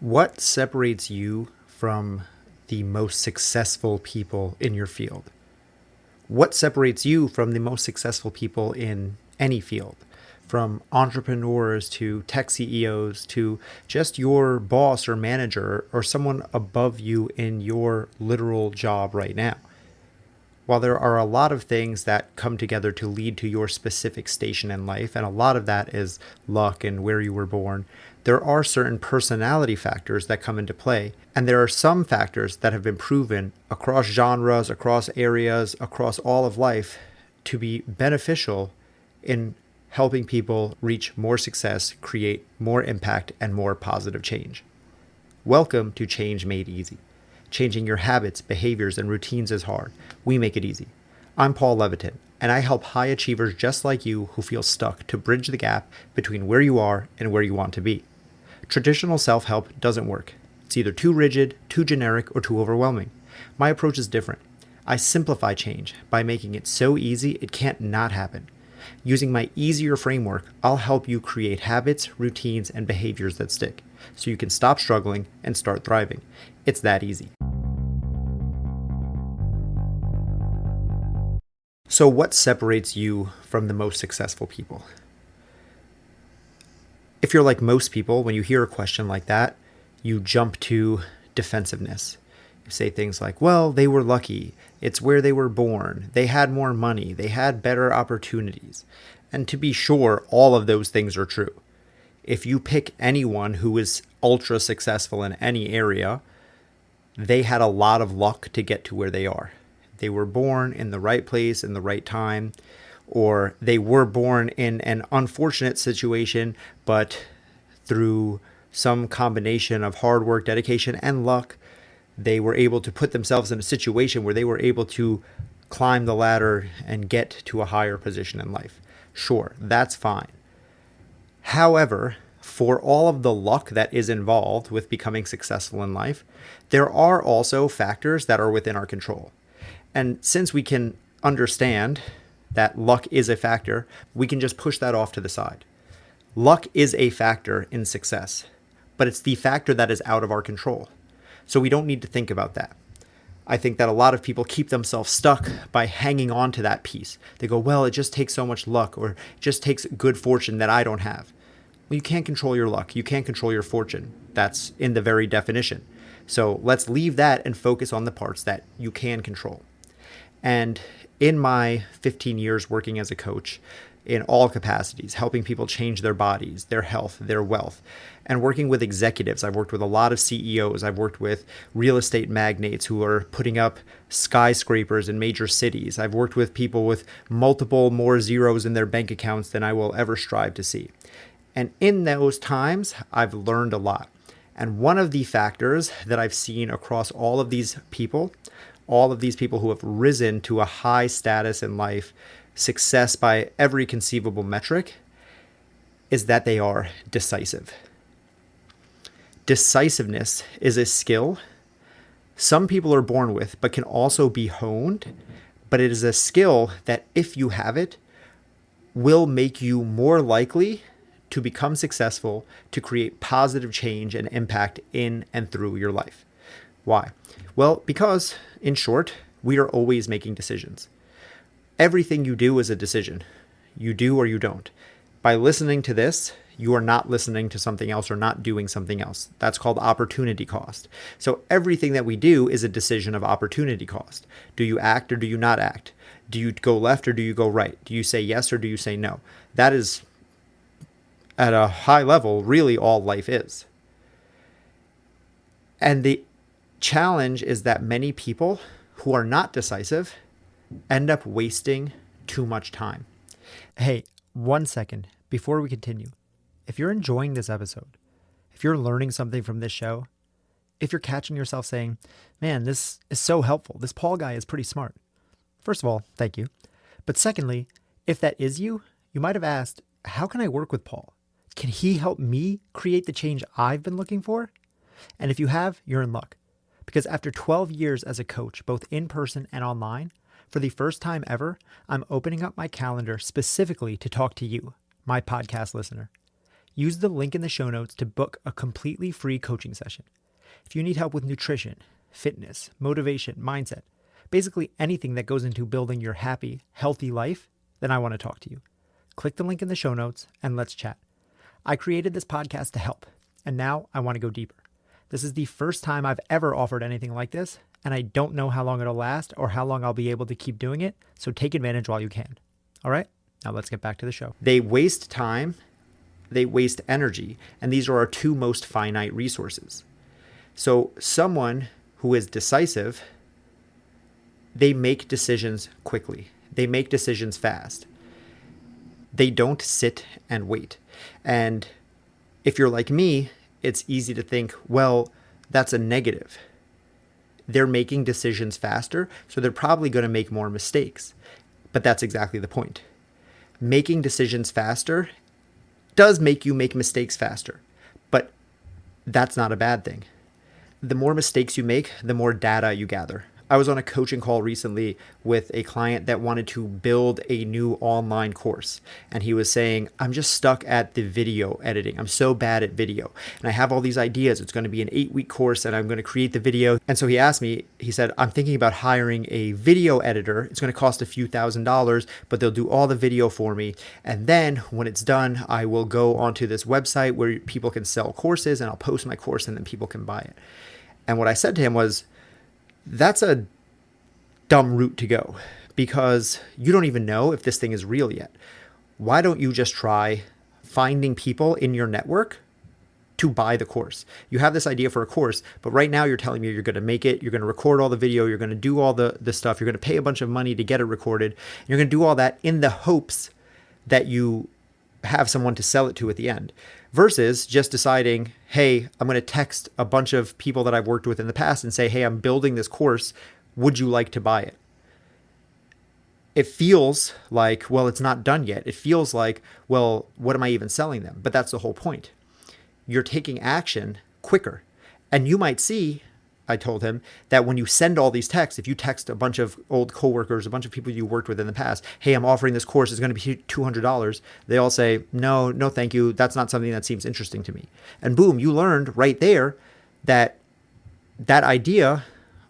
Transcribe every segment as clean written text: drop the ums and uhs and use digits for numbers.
What separates you from the most successful people in your field? What separates you from the most successful people in any field? From entrepreneurs to tech CEOs to just your boss or manager or someone above you in your literal job right now. While there are a lot of things that come together to lead to your specific station in life, and a lot of that is luck and where you were born, there are certain personality factors that come into play. And there are some factors that have been proven across genres, across areas, across all of life to be beneficial in helping people reach more success, create more impact, and more positive change. Welcome to Change Made Easy. Changing your habits, behaviors, and routines is hard. We make it easy. I'm Paul Levitin, and I help high achievers just like you who feel stuck to bridge the gap between where you are and where you want to be. Traditional self-help doesn't work. It's either too rigid, too generic, or too overwhelming. My approach is different. I simplify change by making it so easy it can't not happen. Using my easier framework, I'll help you create habits, routines, and behaviors that stick, so you can stop struggling and start thriving. It's that easy. So what separates you from the most successful people? If you're like most people, when you hear a question like that, you jump to defensiveness. You say things like, well, they were lucky. It's where they were born. They had more money. They had better opportunities. And to be sure, all of those things are true. If you pick anyone who is ultra successful in any area, they had a lot of luck to get to where they are. They were born in the right place in the right time, or they were born in an unfortunate situation, but through some combination of hard work, dedication, and luck, they were able to put themselves in a situation where they were able to climb the ladder and get to a higher position in life. Sure, that's fine. However, for all of the luck that is involved with becoming successful in life, there are also factors that are within our control. And since we can understand that luck is a factor, we can just push that off to the side. Luck is a factor in success, but it's the factor that is out of our control. So we don't need to think about that. I think that a lot of people keep themselves stuck by hanging on to that piece. They go, well, it just takes so much luck, or it just takes good fortune that I don't have. Well, you can't control your luck. You can't control your fortune. That's in the very definition. So let's leave that and focus on the parts that you can control. And in my 15 years working as a coach in all capacities, helping people change their bodies, their health, their wealth, and working with executives, I've worked with a lot of CEOs. I've worked with real estate magnates who are putting up skyscrapers in major cities. I've worked with people with multiple more zeros in their bank accounts than I will ever strive to see. And in those times, I've learned a lot. And one of the factors that I've seen across all of these people who have risen to a high status in life, success by every conceivable metric, is that they are decisive. Decisiveness is a skill some people are born with, but can also be honed. But it is a skill that, if you have it, will make you more likely to become successful, to create positive change and impact in and through your life. Why? Well, because, in short, we are always making decisions. Everything you do is a decision. You do or you don't. By listening to this, you are not listening to something else or not doing something else. That's called opportunity cost. So everything that we do is a decision of opportunity cost. Do you act or do you not act? Do you go left or do you go right? Do you say yes or do you say no? That is, at a high level, really all life is. And the challenge is that many people who are not decisive end up wasting too much time. Hey, 1 second before we continue. If you're enjoying this episode, if you're learning something from this show, if you're catching yourself saying, man, this is so helpful, this Paul guy is pretty smart. First of all, thank you. But secondly, if that is you, you might have asked, how can I work with Paul? Can he help me create the change I've been looking for? And if you have, you're in luck. Because after 12 years as a coach, both in person and online, for the first time ever, I'm opening up my calendar specifically to talk to you, my podcast listener. Use the link in the show notes to book a completely free coaching session. If you need help with nutrition, fitness, motivation, mindset, basically anything that goes into building your happy, healthy life, then I want to talk to you. Click the link in the show notes and let's chat. I created this podcast to help, and now I want to go deeper. This is the first time I've ever offered anything like this, and I don't know how long it'll last or how long I'll be able to keep doing it, so take advantage while you can. All right, now let's get back to the show. They waste time, they waste energy, and these are our two most finite resources. So someone who is decisive, they make decisions quickly. They make decisions fast. They don't sit and wait. And if you're like me, it's easy to think, well, that's a negative. They're making decisions faster, so they're probably going to make more mistakes. But that's exactly the point. Making decisions faster does make you make mistakes faster, but that's not a bad thing. The more mistakes you make, the more data you gather. I was on a coaching call recently with a client that wanted to build a new online course. And he was saying, I'm just stuck at the video editing. I'm so bad at video. And I have all these ideas. It's going to be an 8-week course and I'm going to create the video. And so he asked me, he said, I'm thinking about hiring a video editor. It's going to cost a few $1,000s, but they'll do all the video for me. And then when it's done, I will go onto this website where people can sell courses and I'll post my course and then people can buy it. And what I said to him was, that's a dumb route to go because you don't even know if this thing is real yet. Why don't you just try finding people in your network to buy the course? You have this idea for a course, but right now you're telling me you're going to make it, you're going to record all the video, you're going to do all the stuff, you're going to pay a bunch of money to get it recorded. You're going to do all that in the hopes that you have someone to sell it to at the end, versus just deciding, hey, I'm going to text a bunch of people that I've worked with in the past and say, hey, I'm building this course. Would you like to buy it? It feels like, well, it's not done yet. It feels like, well, what am I even selling them? But that's the whole point. You're taking action quicker. And you might see, I told him, that when you send all these texts, if you text a bunch of old coworkers, a bunch of people you worked with in the past, hey, I'm offering this course, it's going to be $200. They all say, no, thank you. That's not something that seems interesting to me. And boom, you learned right there that that idea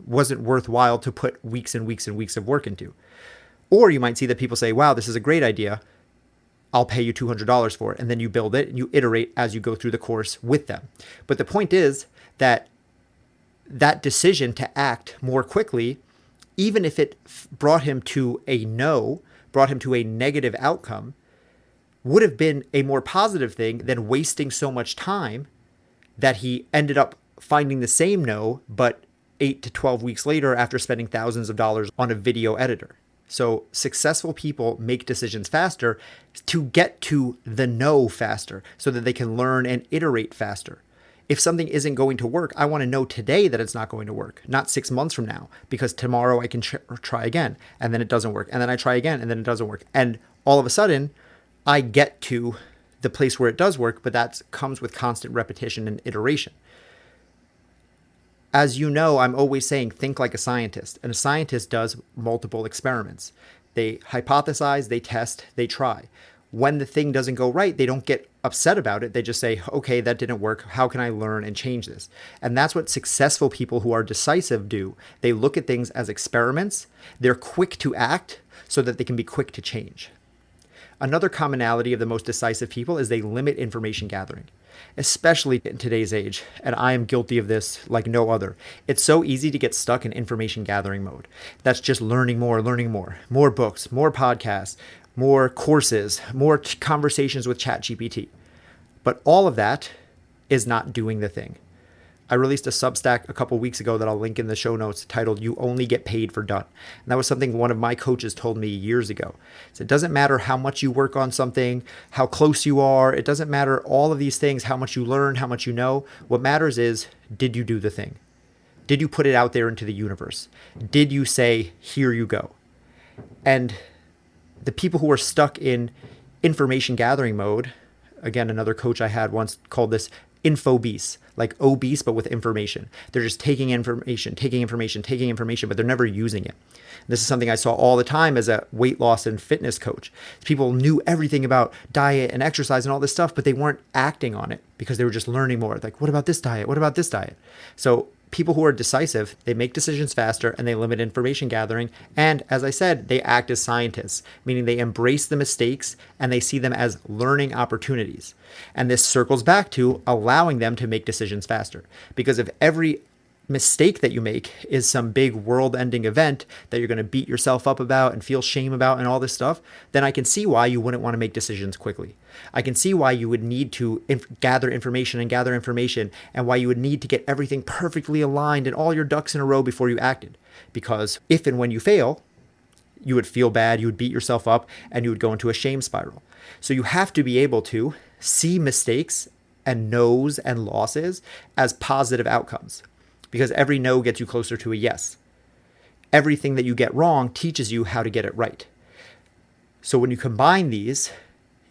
wasn't worthwhile to put weeks and weeks and weeks of work into. Or you might see that people say, wow, this is a great idea. I'll pay you $200 for it. And then you build it and you iterate as you go through the course with them. But the point is that decision to act more quickly, even if it brought him to a no, brought him to a negative outcome, would have been a more positive thing than wasting so much time that he ended up finding the same no, but 8 to 12 weeks later after spending thousands of dollars on a video editor. So successful people make decisions faster to get to the no faster so that they can learn and iterate faster. If something isn't going to work, I want to know today that it's not going to work, not 6 months from now, because tomorrow I can try again and then it doesn't work. And then I try again and then it doesn't work. And all of a sudden I get to the place where it does work, but that comes with constant repetition and iteration. As you know, I'm always saying, think like a scientist. And a scientist does multiple experiments. They hypothesize, they test, they try. When the thing doesn't go right, they don't get upset about it. They just say, okay, that didn't work. How can I learn and change this? And that's what successful people who are decisive do. They look at things as experiments. They're quick to act so that they can be quick to change. Another commonality of the most decisive people is they limit information gathering, especially in today's age. And I am guilty of this like no other. It's so easy to get stuck in information gathering mode. That's just learning more books, more podcasts, more courses, more conversations with ChatGPT. But all of that is not doing the thing. I released a Substack a couple weeks ago that I'll link in the show notes titled "You Only Get Paid for Done." And that was something one of my coaches told me years ago. So it doesn't matter how much you work on something, how close you are. It doesn't matter all of these things, how much you learn, how much you know. What matters is, did you do the thing? Did you put it out there into the universe? Did you say, here you go? And the people who are stuck in information gathering mode, again, another coach I had once called this infobese, like obese, but with information. They're just taking information, but they're never using it. This is something I saw all the time as a weight loss and fitness coach. People knew everything about diet and exercise and all this stuff, but they weren't acting on it because they were just learning more. Like, what about this diet? What about this diet? So people who are decisive, they make decisions faster and they limit information gathering. And as I said, they act as scientists, meaning they embrace the mistakes and they see them as learning opportunities. And this circles back to allowing them to make decisions faster. Because if every mistake that you make is some big world-ending event that you're going to beat yourself up about and feel shame about and all this stuff, then I can see why you wouldn't want to make decisions quickly. I can see why you would need to gather information and why you would need to get everything perfectly aligned and all your ducks in a row before you acted. Because if and when you fail, you would feel bad, you would beat yourself up, and you would go into a shame spiral. So you have to be able to see mistakes and no's and losses as positive outcomes. Because every no gets you closer to a yes. Everything that you get wrong teaches you how to get it right. So when you combine these,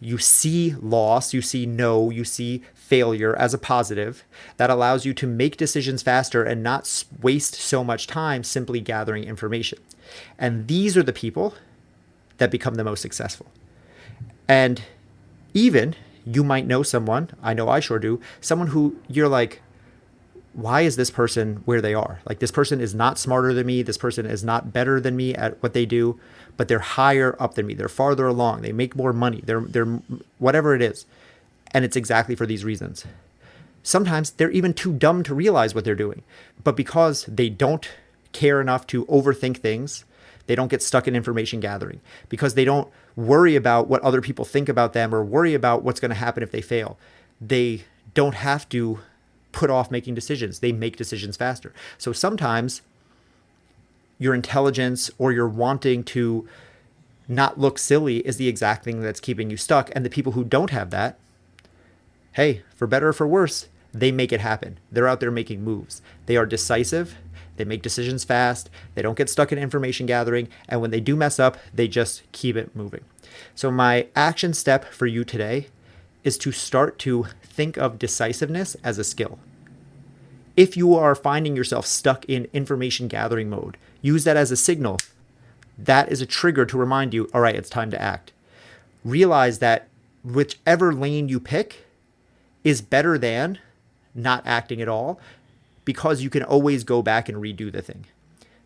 you see loss, you see no, you see failure as a positive. That allows you to make decisions faster and not waste so much time simply gathering information. And these are the people that become the most successful. And even you might know someone, I know I sure do, someone who you're like, why is this person where they are? Like, this person is not smarter than me. This person is not better than me at what they do, but they're higher up than me. They're farther along. They make more money. They're whatever it is. And it's exactly for these reasons. Sometimes they're even too dumb to realize what they're doing. But because they don't care enough to overthink things, they don't get stuck in information gathering. Because they don't worry about what other people think about them or worry about what's going to happen if they fail. They don't have to put off making decisions. They make decisions faster. So sometimes your intelligence or your wanting to not look silly is the exact thing that's keeping you stuck. And the people who don't have that, hey, for better or for worse, they make it happen. They're out there making moves. They are decisive. They make decisions fast. They don't get stuck in information gathering. And when they do mess up, they just keep it moving. So my action step for you today is to start to think of decisiveness as a skill. If you are finding yourself stuck in information gathering mode, use that as a signal. That is a trigger to remind you, all right, it's time to act. Realize that whichever lane you pick is better than not acting at all, because you can always go back and redo the thing.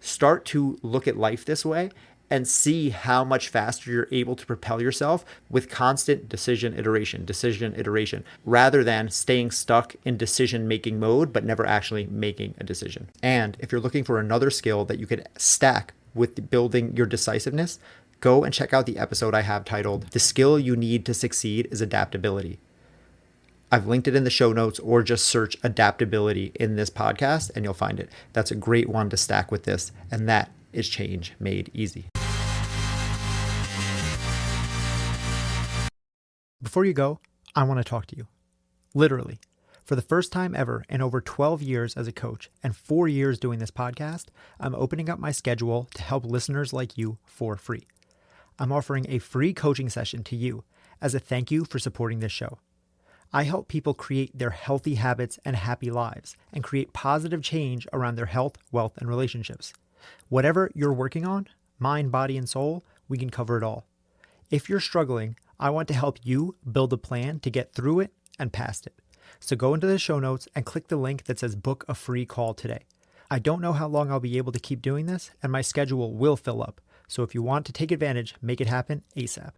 Start to look at life this way and see how much faster you're able to propel yourself with constant decision iteration, rather than staying stuck in decision-making mode, but never actually making a decision. And if you're looking for another skill that you could stack with building your decisiveness, go and check out the episode I have titled, "The Skill You Need to Succeed is Adaptability." I've linked it in the show notes, or just search adaptability in this podcast and you'll find it. That's a great one to stack with this, and that is change made easy. Before you go, I want to talk to you. Literally. For the first time ever in over 12 years as a coach and 4 years doing this podcast, I'm opening up my schedule to help listeners like you for free. I'm offering a free coaching session to you as a thank you for supporting this show. I help people create their healthy habits and happy lives and create positive change around their health, wealth, and relationships. Whatever you're working on, mind, body, and soul, we can cover it all. If you're struggling, I want to help you build a plan to get through it and past it. So go into the show notes and click the link that says book a free call today. I don't know how long I'll be able to keep doing this, and my schedule will fill up. So if you want to take advantage, make it happen ASAP.